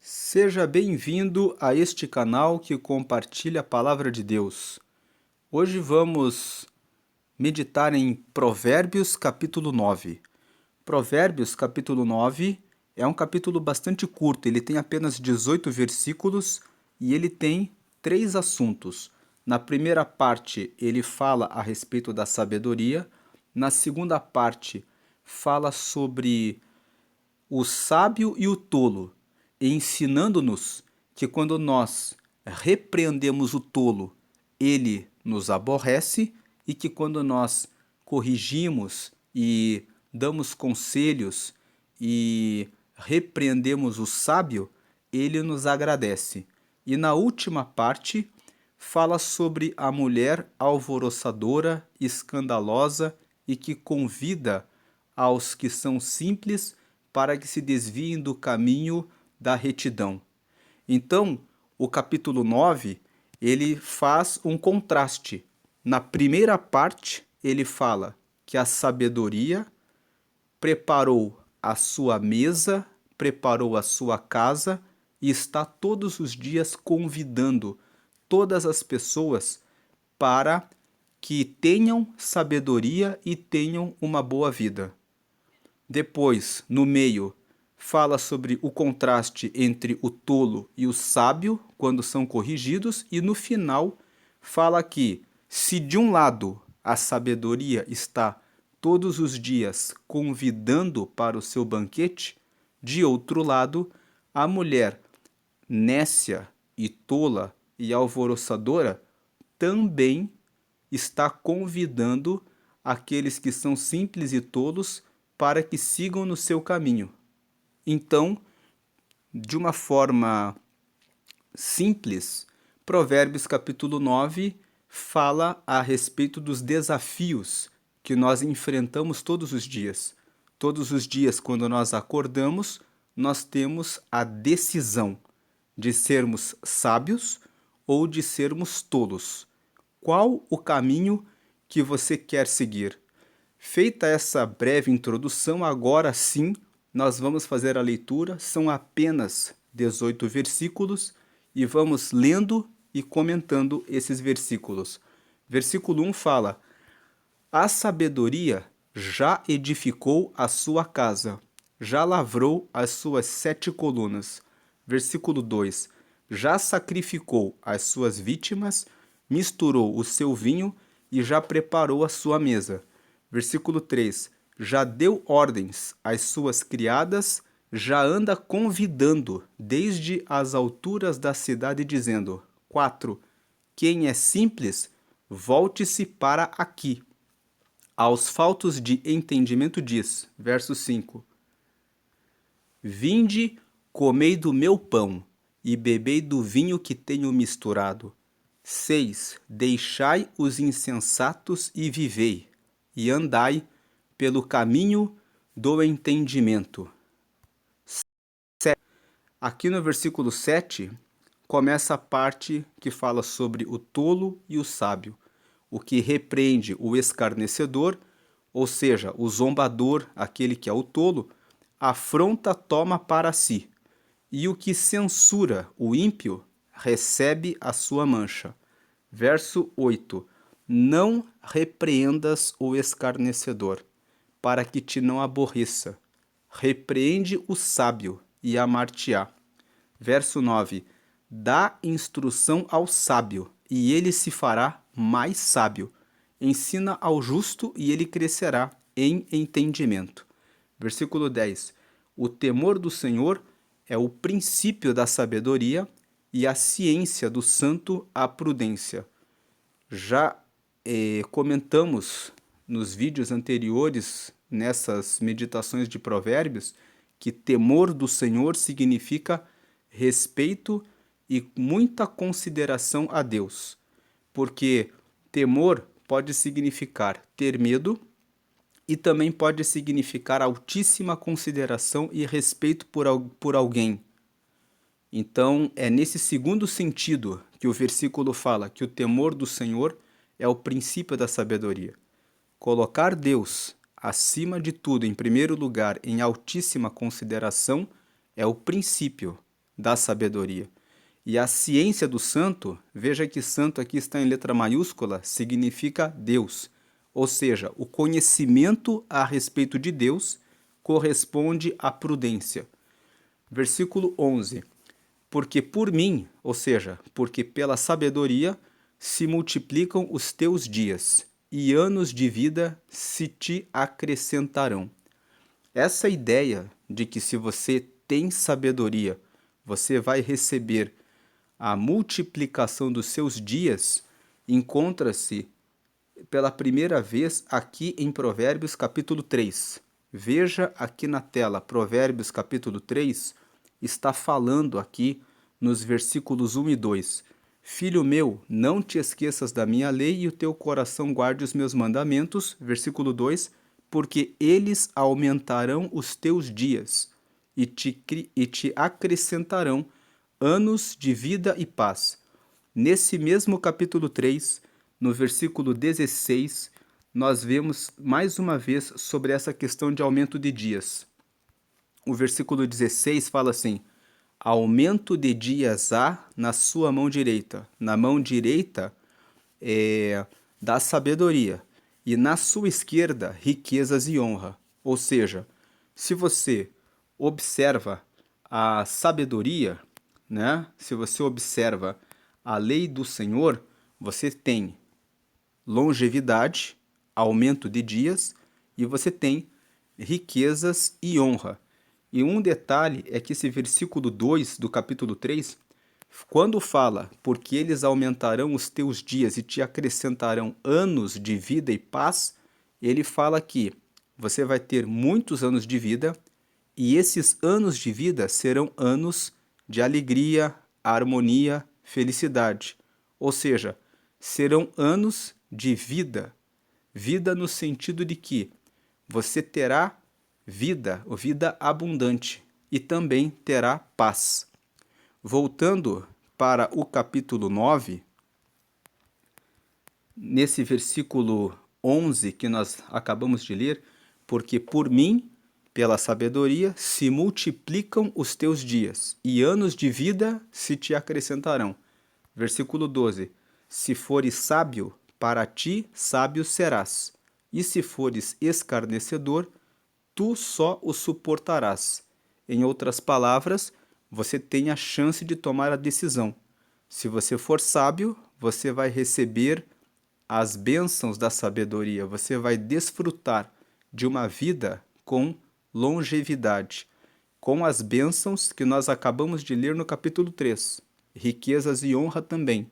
Seja bem-vindo a este canal que compartilha a palavra de Deus. Hoje vamos meditar em Provérbios capítulo 9. Provérbios capítulo 9 é um capítulo bastante curto, ele tem apenas 18 versículos e ele tem três assuntos. Na primeira parte, ele fala a respeito da sabedoria. Na segunda parte, fala sobre o sábio e o tolo, ensinando-nos que quando nós repreendemos o tolo, ele nos aborrece, e que quando nós corrigimos e damos conselhos e repreendemos o sábio, ele nos agradece. E na última parte, fala sobre a mulher alvoroçadora, escandalosa e que convida aos que são simples para que se desviem do caminho da retidão. Então, o capítulo 9, ele faz um contraste. Na primeira parte, ele fala que a sabedoria preparou a sua mesa, preparou a sua casa e está todos os dias convidando todas as pessoas para que tenham sabedoria e tenham uma boa vida. Depois, no meio, fala sobre o contraste entre o tolo e o sábio quando são corrigidos, e no final fala que se de um lado a sabedoria está todos os dias convidando para o seu banquete, de outro lado, a mulher nécia e tola e alvoroçadora também está convidando aqueles que são simples e tolos para que sigam no seu caminho. Então, de uma forma simples, Provérbios capítulo 9 fala a respeito dos desafios que nós enfrentamos todos os dias. Todos os dias, quando nós acordamos, nós temos a decisão de sermos sábios ou de sermos tolos. Qual o caminho que você quer seguir? Feita essa breve introdução, agora sim nós vamos fazer a leitura. São apenas 18 versículos e vamos lendo e comentando esses versículos. Versículo 1 fala: a sabedoria já edificou a sua casa, já lavrou as suas 7 colunas. Versículo 2: já sacrificou as suas vítimas, misturou o seu vinho e já preparou a sua mesa. Versículo 3: já deu ordens às suas criadas, já anda convidando desde as alturas da cidade, dizendo: 4. Quem é simples, volte-se para aqui. Aos faltos de entendimento diz, verso 5: vinde, comei do meu pão, e bebei do vinho que tenho misturado. 6. Deixai os insensatos e vivei, e andai pelo caminho do entendimento. Aqui no versículo 7, começa a parte que fala sobre o tolo e o sábio, o que repreende o escarnecedor, ou seja, o zombador, aquele que é o tolo, afronta toma para si, e o que censura o ímpio recebe a sua mancha. Verso 8: não repreendas o escarnecedor, para que te não aborreça. Repreende o sábio, e amar-te-á. Verso 9: dá instrução ao sábio, e ele se fará mais sábio. Ensina ao justo, e ele crescerá em entendimento. Versículo 10: o temor do Senhor é o princípio da sabedoria, e a ciência do santo a prudência. Já comentamos nos vídeos anteriores, nessas meditações de Provérbios, que temor do Senhor significa respeito e muita consideração a Deus, porque temor pode significar ter medo e também pode significar altíssima consideração e respeito por alguém. Então, é nesse segundo sentido que o versículo fala que o temor do Senhor é o princípio da sabedoria. Colocar Deus acima de tudo, em primeiro lugar, em altíssima consideração, é o princípio da sabedoria. E a ciência do santo, veja que santo aqui está em letra maiúscula, significa Deus. Ou seja, o conhecimento a respeito de Deus corresponde à prudência. Versículo 11. Porque por mim, ou seja, porque pela sabedoria, se multiplicam os teus dias, e anos de vida se te acrescentarão. Essa ideia de que se você tem sabedoria, você vai receber a multiplicação dos seus dias, encontra-se pela primeira vez aqui em Provérbios capítulo 3. Veja aqui na tela, Provérbios capítulo 3 está falando aqui nos versículos 1 e 2. Filho meu, não te esqueças da minha lei e o teu coração guarde os meus mandamentos. Versículo 2, porque eles aumentarão os teus dias e te acrescentarão anos de vida e paz. Nesse mesmo capítulo 3, no versículo 16, nós vemos mais uma vez sobre essa questão de aumento de dias. O versículo 16 fala assim: aumento de dias há na sua mão direita. Na mão direita da sabedoria, e na sua esquerda riquezas e honra. Ou seja, se você observa a sabedoria, né? Se você observa a lei do Senhor, você tem longevidade, aumento de dias, e você tem riquezas e honra. E um detalhe é que esse versículo 2 do capítulo 3, quando fala, porque eles aumentarão os teus dias e te acrescentarão anos de vida e paz, ele fala que você vai ter muitos anos de vida, e esses anos de vida serão anos de alegria, harmonia, felicidade. Ou seja, serão anos de vida. Vida no sentido de que você terá vida, ou vida abundante, e também terá paz. Voltando para o capítulo 9, nesse versículo 11 que nós acabamos de ler, porque por mim, pela sabedoria, se multiplicam os teus dias, e anos de vida se te acrescentarão. Versículo 12, se fores sábio, para ti sábio serás, e se fores escarnecedor, tu só o suportarás. Em outras palavras, você tem a chance de tomar a decisão. Se você for sábio, você vai receber as bênçãos da sabedoria, você vai desfrutar de uma vida com longevidade, com as bênçãos que nós acabamos de ler no capítulo 3, riquezas e honra também.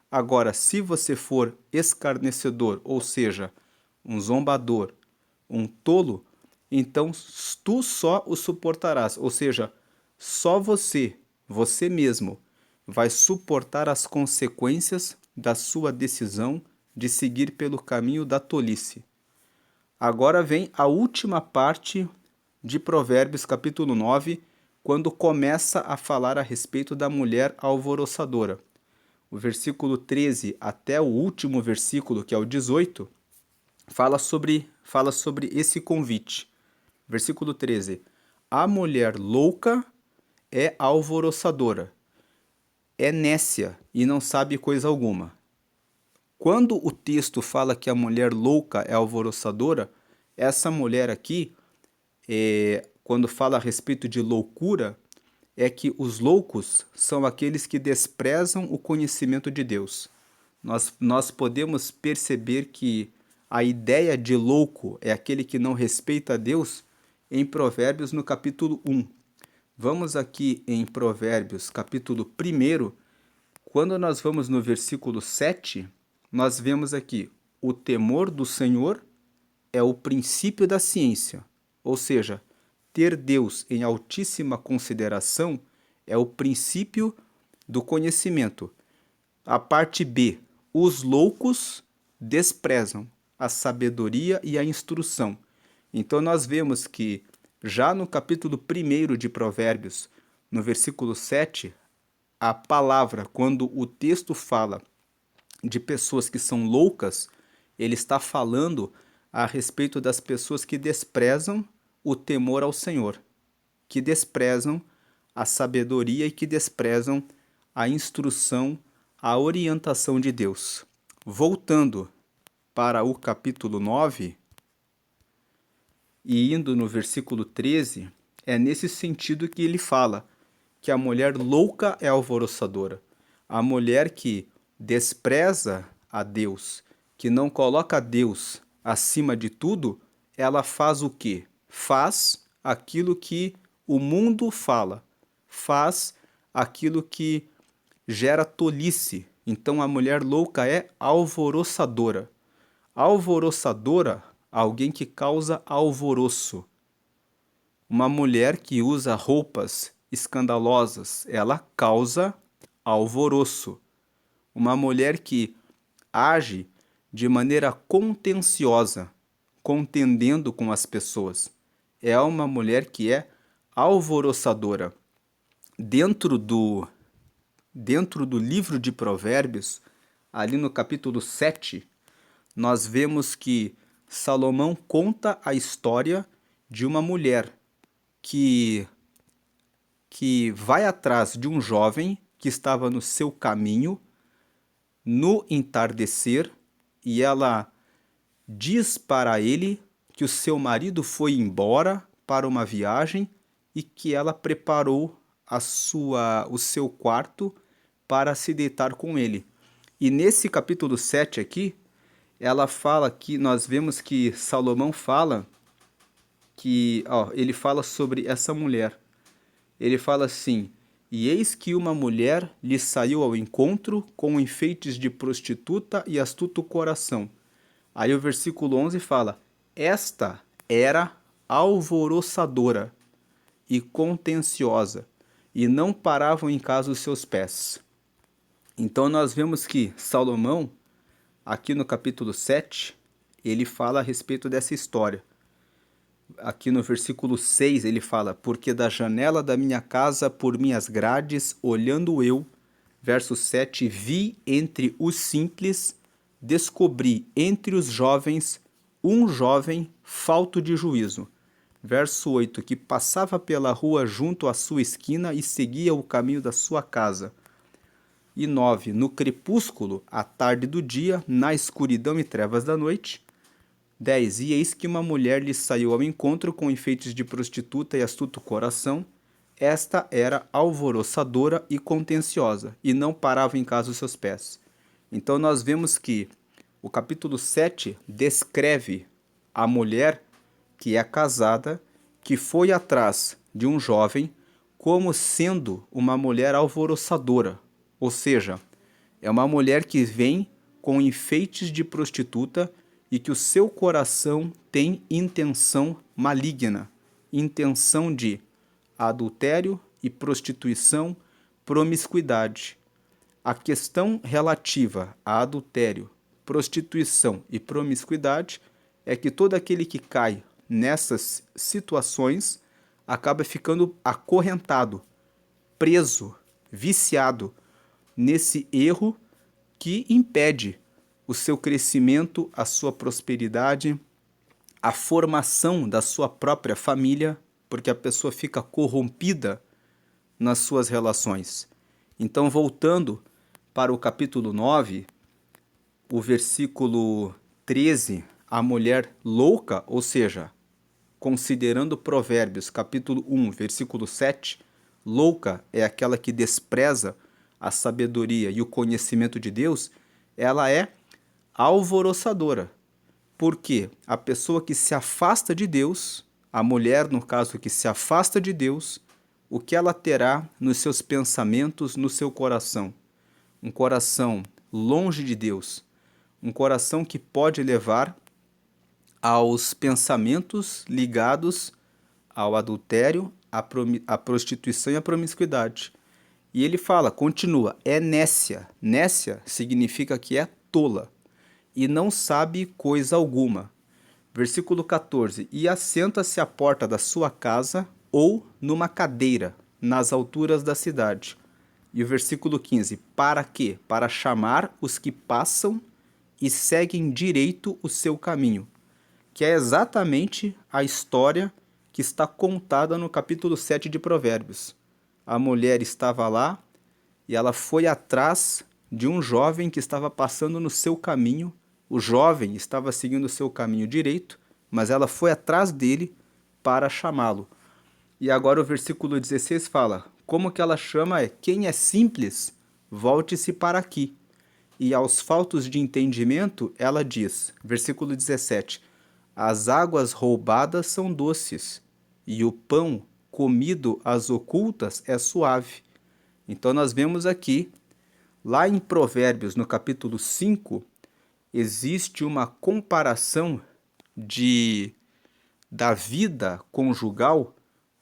Agora, se você for escarnecedor, ou seja, um zombador, um tolo, então tu só o suportarás, ou seja, só você mesmo, vai suportar as consequências da sua decisão de seguir pelo caminho da tolice. Agora vem a última parte de Provérbios capítulo 9, quando começa a falar a respeito da mulher alvoroçadora. O versículo 13 até o último versículo, que é o 18, fala sobre esse convite. Versículo 13. A mulher louca é alvoroçadora, é nécia e não sabe coisa alguma. Quando o texto fala que a mulher louca é alvoroçadora, essa mulher aqui, quando fala a respeito de loucura, é que os loucos são aqueles que desprezam o conhecimento de Deus. Nós podemos perceber que a ideia de louco é aquele que não respeita a Deus em Provérbios no capítulo 1. Vamos aqui em Provérbios capítulo 1, quando nós vamos no versículo 7, nós vemos aqui: o temor do Senhor é o princípio da ciência, ou seja, ter Deus em altíssima consideração é o princípio do conhecimento. A parte B, os loucos desprezam a sabedoria e a instrução. Então nós vemos que já no capítulo 1 de Provérbios, no versículo 7, a palavra, quando o texto fala de pessoas que são loucas, ele está falando a respeito das pessoas que desprezam o temor ao Senhor, que desprezam a sabedoria e que desprezam a instrução, a orientação de Deus. Voltando para o capítulo 9 e indo no versículo 13, é nesse sentido que ele fala que a mulher louca é alvoroçadora. A mulher que despreza a Deus, que não coloca Deus acima de tudo, ela faz o quê? Faz aquilo que o mundo fala, faz aquilo que gera tolice. Então a mulher louca é alvoroçadora. Alvoroçadora, alguém que causa alvoroço. Uma mulher que usa roupas escandalosas, ela causa alvoroço. Uma mulher que age de maneira contenciosa, contendendo com as pessoas, é uma mulher que é alvoroçadora. Dentro do livro de Provérbios, ali no capítulo 7, nós vemos que Salomão conta a história de uma mulher que vai atrás de um jovem que estava no seu caminho no entardecer e ela diz para ele que o seu marido foi embora para uma viagem e que ela preparou o seu quarto para se deitar com ele. E nesse capítulo 7 aqui, ela fala que nós vemos que Salomão fala ele fala sobre essa mulher. Ele fala assim: e eis que uma mulher lhe saiu ao encontro com enfeites de prostituta e astuto coração. Aí o versículo 11 fala: esta era alvoroçadora e contenciosa, e não paravam em casa os seus pés. Então nós vemos que Salomão, aqui no capítulo 7, ele fala a respeito dessa história. Aqui no versículo 6 ele fala: porque da janela da minha casa, por minhas grades, olhando eu, verso 7, vi entre os simples, descobri entre os jovens um jovem falto de juízo. Verso 8, que passava pela rua junto à sua esquina e seguia o caminho da sua casa. E 9, no crepúsculo, à tarde do dia, na escuridão e trevas da noite. 10, e eis que uma mulher lhe saiu ao encontro com enfeites de prostituta e astuto coração. Esta era alvoroçadora e contenciosa, e não parava em casa os seus pés. Então nós vemos que o capítulo 7 descreve a mulher que é casada, que foi atrás de um jovem, como sendo uma mulher alvoroçadora. Ou seja, é uma mulher que vem com enfeites de prostituta e que o seu coração tem intenção maligna, intenção de adultério e prostituição, promiscuidade. A questão relativa a adultério, prostituição e promiscuidade é que todo aquele que cai nessas situações acaba ficando acorrentado, preso, viciado nesse erro que impede o seu crescimento, a sua prosperidade, a formação da sua própria família, porque a pessoa fica corrompida nas suas relações. Então, voltando para o capítulo 9, o versículo 13, a mulher louca, ou seja, considerando Provérbios, capítulo 1, versículo 7, louca é aquela que despreza a sabedoria e o conhecimento de Deus, ela é alvoroçadora. Porque a pessoa que se afasta de Deus, a mulher, no caso, que se afasta de Deus, o que ela terá nos seus pensamentos, no seu coração? Um coração longe de Deus, um coração que pode levar aos pensamentos ligados ao adultério, à prostituição e à promiscuidade. E ele fala, continua, é nécia. Nécia significa que é tola e não sabe coisa alguma. Versículo 14, e assenta-se à porta da sua casa ou numa cadeira, nas alturas da cidade. E o versículo 15, para quê? Para chamar os que passam e seguem direito o seu caminho, que é exatamente a história que está contada no capítulo 7 de Provérbios. a mulher estava lá e ela foi atrás de um jovem que estava passando no seu caminho. O jovem estava seguindo o seu caminho direito, mas ela foi atrás dele para chamá-lo. E agora o versículo 16 fala: como que ela chama é: quem é simples, volte-se para aqui. E aos faltos de entendimento, ela diz, versículo 17: as águas roubadas são doces, e o pão comido às ocultas é suave. Então nós vemos aqui, lá em Provérbios, no capítulo 5, existe uma comparação da vida conjugal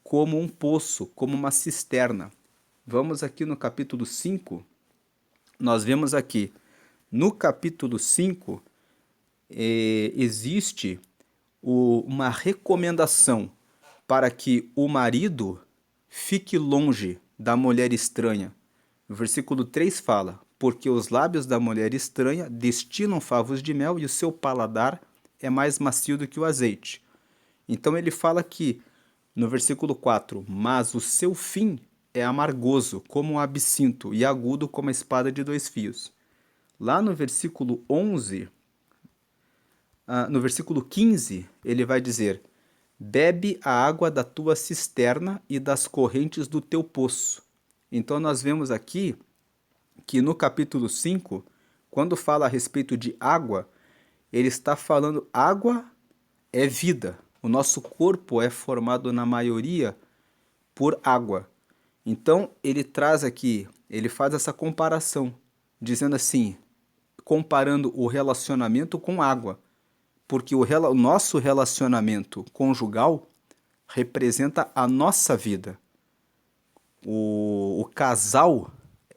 como um poço, como uma cisterna. Vamos aqui no capítulo 5, nós vemos aqui, no capítulo 5, existe uma recomendação para que o marido fique longe da mulher estranha. O versículo 3 fala: porque os lábios da mulher estranha destilam favos de mel e o seu paladar é mais macio do que o azeite. Então ele fala que, no versículo 4, mas o seu fim é amargoso como um absinto e agudo como a espada de dois fios. Lá no versículo 11, no versículo 15, ele vai dizer: bebe a água da tua cisterna e das correntes do teu poço. Então nós vemos aqui que no capítulo 5, quando fala a respeito de água, ele está falando água é vida. O nosso corpo é formado na maioria por água. Então ele traz aqui, ele faz essa comparação, dizendo assim, comparando o relacionamento com água, porque o nosso relacionamento conjugal representa a nossa vida. O casal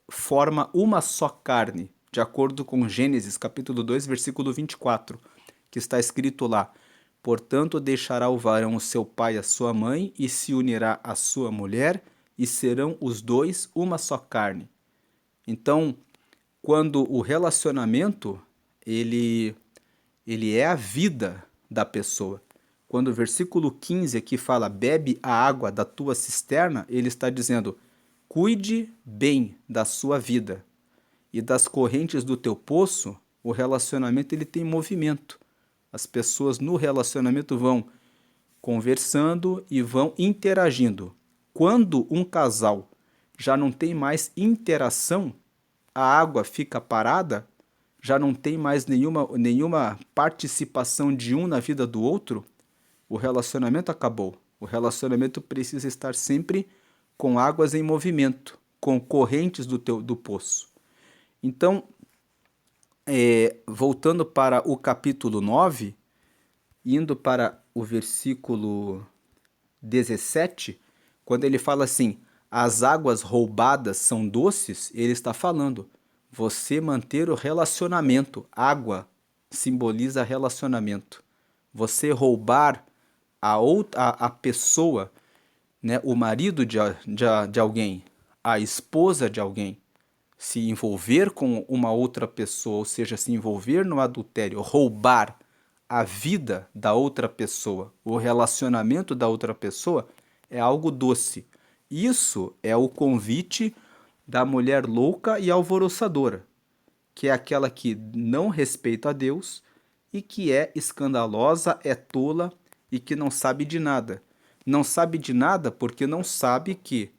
forma uma só carne, de acordo com Gênesis capítulo 2, versículo 24, que está escrito lá: portanto deixará o varão o seu pai e a sua mãe, e se unirá à sua mulher, e serão os dois uma só carne. Então, quando o relacionamento, ele é a vida da pessoa. Quando o versículo 15 aqui fala, bebe a água da tua cisterna, ele está dizendo, cuide bem da sua vida. E das correntes do teu poço, o relacionamento ele tem movimento. As pessoas no relacionamento vão conversando e vão interagindo. Quando um casal já não tem mais interação, a água fica parada, já não tem mais nenhuma participação de um na vida do outro, o relacionamento acabou. O relacionamento precisa estar sempre com águas em movimento, com correntes do poço. Então, voltando para o capítulo 9, indo para o versículo 17, quando ele fala assim, as águas roubadas são doces, ele está falando, você manter o relacionamento, água simboliza relacionamento. Você roubar a pessoa, né, o marido de alguém, a esposa de alguém, se envolver com uma outra pessoa, ou seja, se envolver no adultério, roubar a vida da outra pessoa, o relacionamento da outra pessoa, é algo doce. Isso é o convite da mulher louca e alvoroçadora, que é aquela que não respeita a Deus e que é escandalosa, é tola e que não sabe de nada. Não sabe de nada porque não sabe que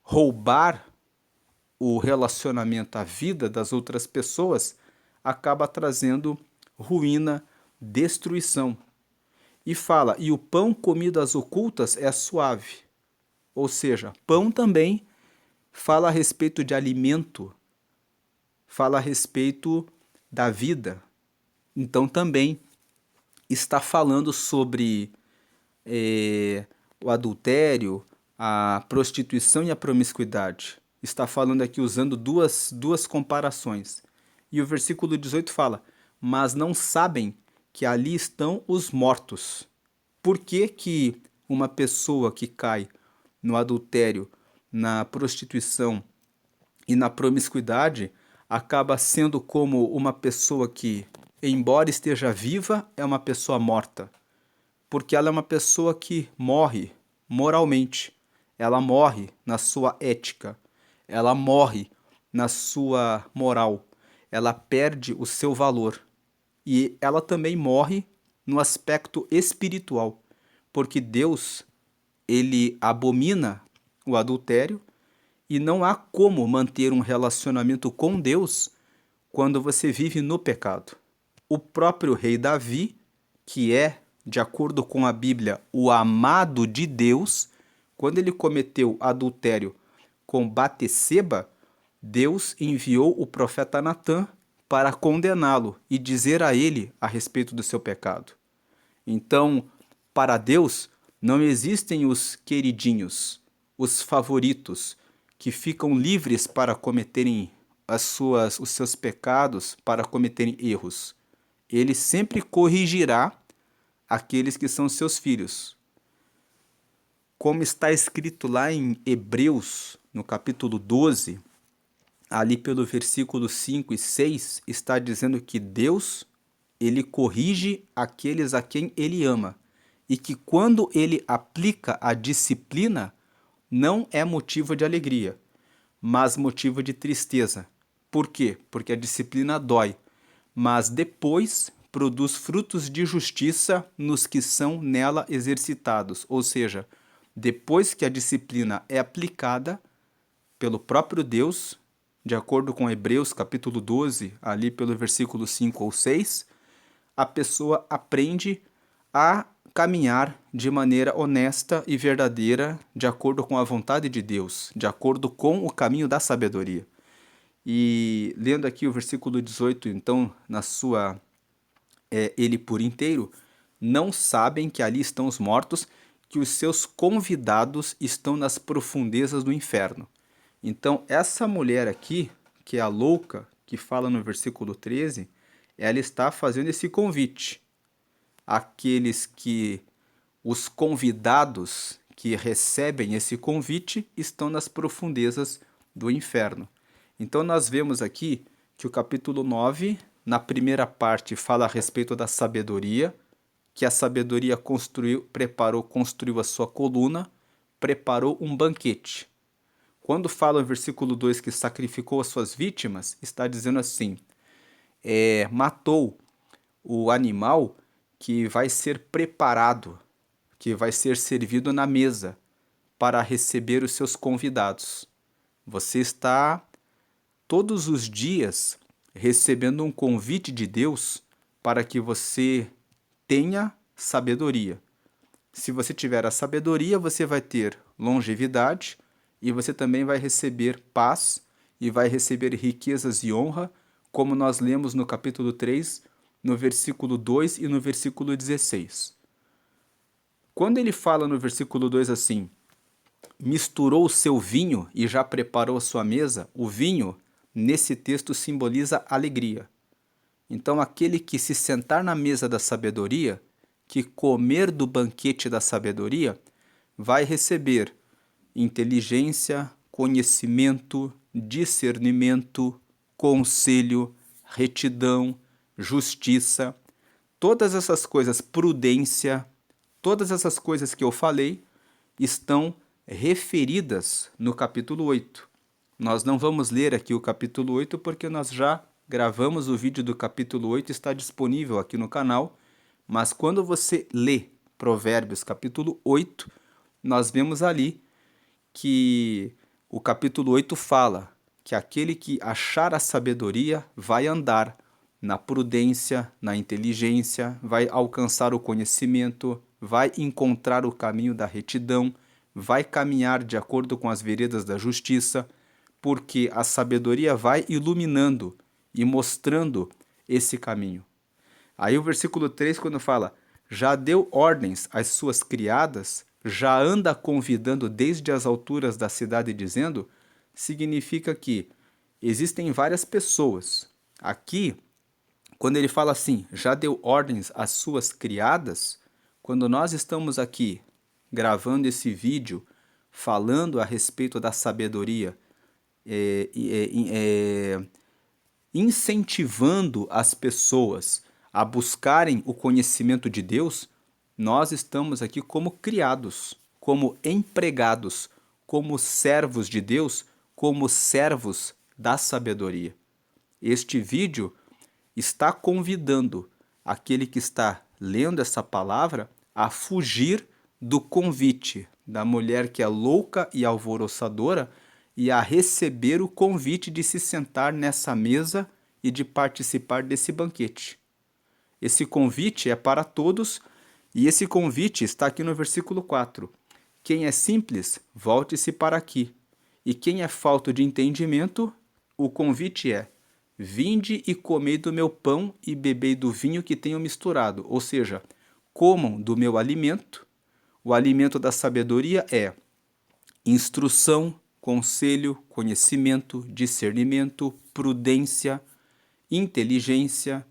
roubar o relacionamento, a vida das outras pessoas, acaba trazendo ruína, destruição. E fala, e o pão comido às ocultas é suave. Ou seja, pão também fala a respeito de alimento, fala a respeito da vida. Então também está falando sobre o adultério, a prostituição e a promiscuidade. Está falando aqui usando duas comparações. E o versículo 18 fala, mas não sabem que ali estão os mortos. Por que que uma pessoa que cai no adultério, na prostituição e na promiscuidade acaba sendo como uma pessoa que, embora esteja viva, é uma pessoa morta? Porque ela é uma pessoa que morre, moralmente, ela morre na sua ética, ela morre na sua moral, ela perde o seu valor. E ela também morre no aspecto espiritual, porque Deus, ele abomina o adultério e não há como manter um relacionamento com Deus quando você vive no pecado. O próprio rei Davi, que é, de acordo com a Bíblia, o amado de Deus, quando ele cometeu adultério com Batseba, Deus enviou o profeta Natã para condená-lo e dizer a ele a respeito do seu pecado. Então, para Deus, não existem os queridinhos, os favoritos, que ficam livres para cometerem os seus pecados, para cometerem erros. Ele sempre corrigirá aqueles que são seus filhos. Como está escrito lá em Hebreus, no capítulo 12, ali pelo versículo 5 e 6, está dizendo que Deus, ele corrige aqueles a quem ele ama. E que quando ele aplica a disciplina, não é motivo de alegria, mas motivo de tristeza. Por quê? Porque a disciplina dói, mas depois produz frutos de justiça nos que são nela exercitados. Ou seja, depois que a disciplina é aplicada pelo próprio Deus, de acordo com Hebreus capítulo 12, ali pelo versículo 5 ou 6, a pessoa aprende a caminhar de maneira honesta e verdadeira, de acordo com a vontade de Deus, de acordo com o caminho da sabedoria. E lendo aqui o versículo 18, então, ele por inteiro, não sabem que ali estão os mortos, que os seus convidados estão nas profundezas do inferno. Então, essa mulher aqui, que é a louca, que fala no versículo 13, ela está fazendo esse convite. Os convidados que recebem esse convite estão nas profundezas do inferno. Então nós vemos aqui que o capítulo 9, na primeira parte, fala a respeito da sabedoria, que a sabedoria construiu a sua coluna, preparou um banquete. Quando fala no versículo 2 que sacrificou as suas vítimas, está dizendo assim, matou o animal que vai ser preparado, que vai ser servido na mesa para receber os seus convidados. Você está todos os dias recebendo um convite de Deus para que você tenha sabedoria. Se você tiver a sabedoria, você vai ter longevidade e você também vai receber paz e vai receber riquezas e honra, como nós lemos no capítulo 3, no versículo 2 e no versículo 16. Quando ele fala no versículo 2 assim, misturou o seu vinho e já preparou a sua mesa, o vinho, nesse texto, simboliza alegria. Então, aquele que se sentar na mesa da sabedoria, que comer do banquete da sabedoria, vai receber inteligência, conhecimento, discernimento, conselho, retidão, justiça, todas essas coisas, prudência, todas essas coisas que eu falei estão referidas no capítulo 8. Nós não vamos ler aqui o capítulo 8 porque nós já gravamos o vídeo do capítulo 8, está disponível aqui no canal, mas quando você lê Provérbios capítulo 8, nós vemos ali que o capítulo 8 fala que aquele que achar a sabedoria vai andar na prudência, na inteligência, vai alcançar o conhecimento, vai encontrar o caminho da retidão, vai caminhar de acordo com as veredas da justiça, porque a sabedoria vai iluminando e mostrando esse caminho. Aí o versículo 3, quando fala, já deu ordens às suas criadas, já anda convidando desde as alturas da cidade dizendo, significa que existem várias pessoas. Aqui, quando ele fala assim, já deu ordens às suas criadas, quando nós estamos aqui gravando esse vídeo, falando a respeito da sabedoria, incentivando as pessoas a buscarem o conhecimento de Deus, nós estamos aqui como criados, como empregados, como servos de Deus, como servos da sabedoria. Este vídeo está convidando aquele que está lendo essa palavra a fugir do convite da mulher que é louca e alvoroçadora e a receber o convite de se sentar nessa mesa e de participar desse banquete. Esse convite é para todos e esse convite está aqui no versículo 4. Quem é simples, volte-se para aqui. E quem é falto de entendimento, o convite é: vinde e comei do meu pão e bebei do vinho que tenho misturado. Ou seja, comam do meu alimento. O alimento da sabedoria é instrução, conselho, conhecimento, discernimento, prudência, inteligência,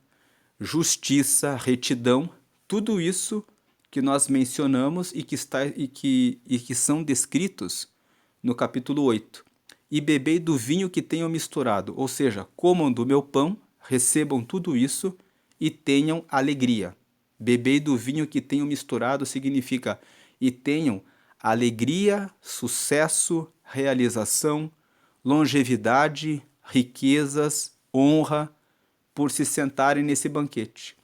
justiça, retidão, tudo isso que nós mencionamos e que são descritos no capítulo 8. E bebei do vinho que tenho misturado, ou seja, comam do meu pão, recebam tudo isso e tenham alegria. Bebei do vinho que tenho misturado significa e tenham alegria, sucesso, realização, longevidade, riquezas, honra, por se sentarem nesse banquete.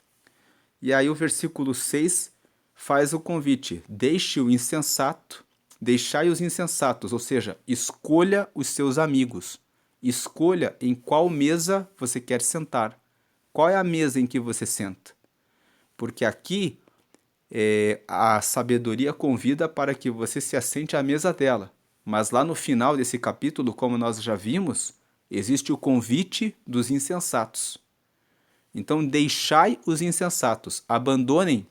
E aí o versículo 6 faz o convite: deixe o insensato, deixai os insensatos, ou seja, escolha os seus amigos. Escolha em qual mesa você quer sentar. Qual é a mesa em que você senta? Porque aqui a sabedoria convida para que você se assente à mesa dela. Mas lá no final desse capítulo, como nós já vimos, existe o convite dos insensatos. Então, deixai os insensatos, abandonem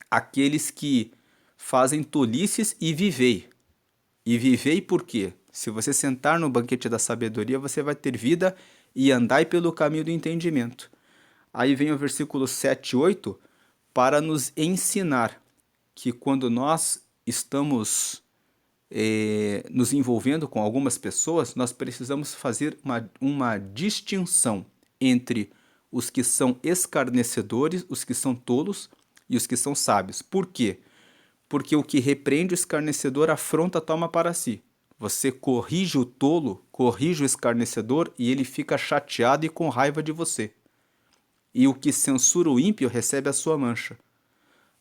aqueles que fazem tolices e vivei. E vivei por quê? Se você sentar no banquete da sabedoria, você vai ter vida e andai pelo caminho do entendimento. Aí vem o versículo 7 e 8 para nos ensinar que quando nós estamos nos envolvendo com algumas pessoas, nós precisamos fazer uma distinção entre os que são escarnecedores, os que são tolos e os que são sábios. Por quê? Porque o que repreende o escarnecedor afronta toma para si. Você corrige o tolo, corrige o escarnecedor e ele fica chateado e com raiva de você. E o que censura o ímpio recebe a sua mancha.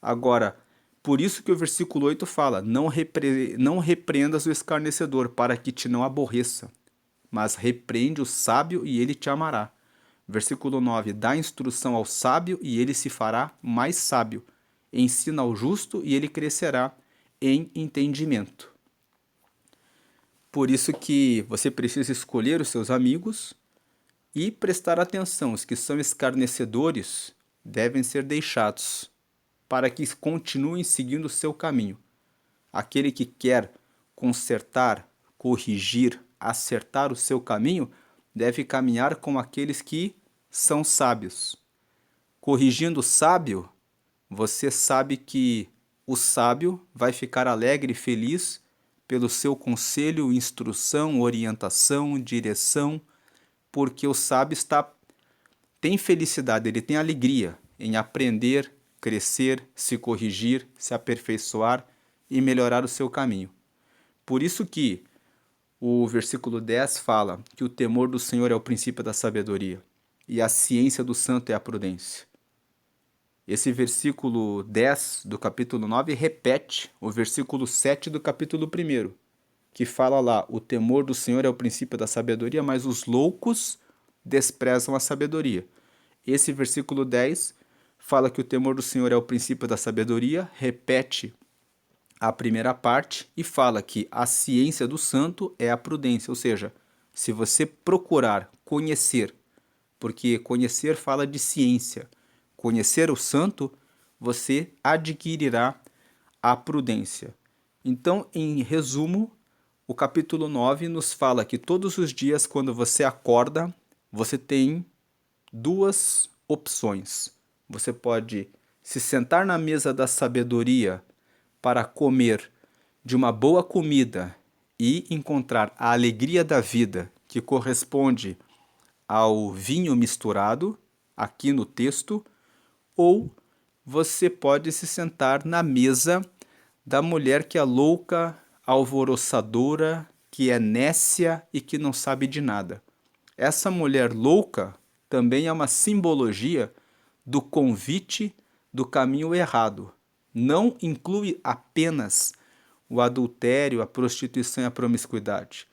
Agora, por isso que o versículo 8 fala: não repreendas o escarnecedor, para que te não aborreça, mas repreende o sábio e ele te amará. Versículo 9: dá instrução ao sábio e ele se fará mais sábio. Ensina ao justo e ele crescerá em entendimento. Por isso que você precisa escolher os seus amigos e prestar atenção. Os que são escarnecedores devem ser deixados para que continuem seguindo o seu caminho. Aquele que quer consertar, corrigir, acertar o seu caminho deve caminhar com aqueles que são sábios. Corrigindo o sábio, você sabe que o sábio vai ficar alegre e feliz pelo seu conselho, instrução, orientação, direção, porque o sábio tem felicidade, ele tem alegria em aprender, crescer, se corrigir, se aperfeiçoar e melhorar o seu caminho. Por isso que o versículo 10 fala que o temor do Senhor é o princípio da sabedoria e a ciência do santo é a prudência. Esse versículo 10 do capítulo 9 repete o versículo 7 do capítulo 1, que fala lá: o temor do Senhor é o princípio da sabedoria, mas os loucos desprezam a sabedoria. Esse versículo 10 fala que o temor do Senhor é o princípio da sabedoria, repete a primeira parte e fala que a ciência do santo é a prudência, ou seja, se você procurar conhecer, porque conhecer fala de ciência, conhecer o santo, você adquirirá a prudência. Então, em resumo, o capítulo 9 nos fala que todos os dias, quando você acorda, você tem duas opções. Você pode se sentar na mesa da sabedoria para comer de uma boa comida e encontrar a alegria da vida que corresponde ao vinho misturado, aqui no texto, ou você pode se sentar na mesa da mulher que é louca, alvoroçadora, que é nécia e que não sabe de nada. Essa mulher louca também é uma simbologia do convite do caminho errado. Não inclui apenas o adultério, a prostituição e a promiscuidade.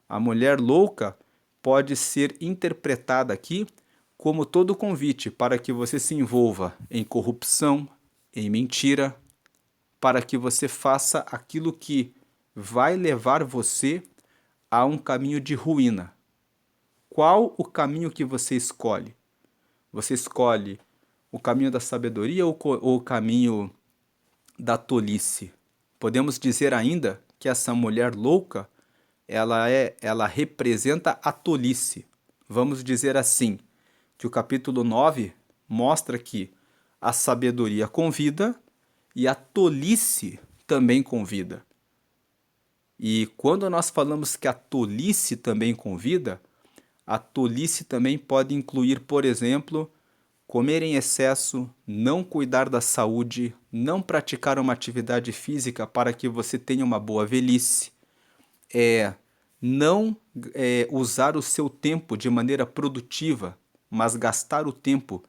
A mulher louca pode ser interpretada aqui como todo convite para que você se envolva em corrupção, em mentira, para que você faça aquilo que vai levar você a um caminho de ruína. Qual o caminho que você escolhe? Você escolhe o caminho da sabedoria ou o caminho da tolice? Podemos dizer ainda que essa mulher louca, ela representa a tolice. Vamos dizer assim, que o capítulo 9 mostra que a sabedoria convida e a tolice também convida. E quando nós falamos que a tolice também convida, a tolice também pode incluir, por exemplo, comer em excesso, não cuidar da saúde, não praticar uma atividade física para que você tenha uma boa velhice, não usar o seu tempo de maneira produtiva, mas gastar o tempo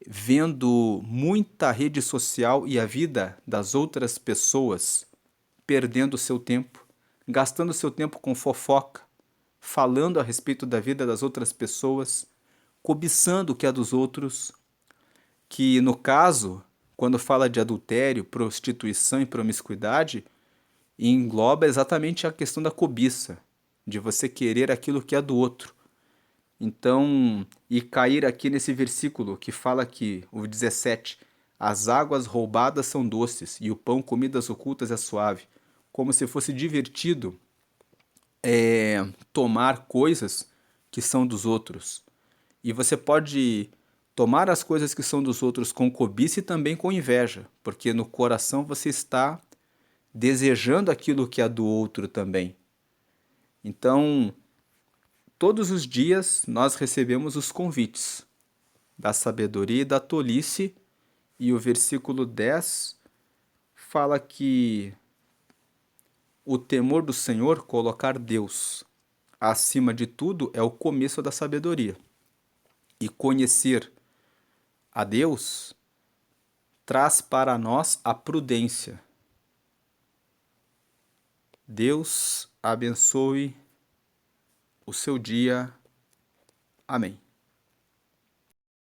vendo muita rede social e a vida das outras pessoas, perdendo o seu tempo, gastando seu tempo com fofoca, falando a respeito da vida das outras pessoas, cobiçando o que é dos outros, que no caso, quando fala de adultério, prostituição e promiscuidade, engloba exatamente a questão da cobiça, de você querer aquilo que é do outro. Então, e cair aqui nesse versículo que fala que, o 17, as águas roubadas são doces e o pão comido às ocultas é suave, como se fosse divertido tomar coisas que são dos outros. E você pode tomar as coisas que são dos outros com cobiça e também com inveja, porque no coração você está desejando aquilo que é do outro também. Então, todos os dias nós recebemos os convites da sabedoria e da tolice, e o versículo 10 fala que o temor do Senhor, colocar Deus acima de tudo, é o começo da sabedoria. E conhecer a Deus traz para nós a prudência. Deus abençoe o seu dia. Amém.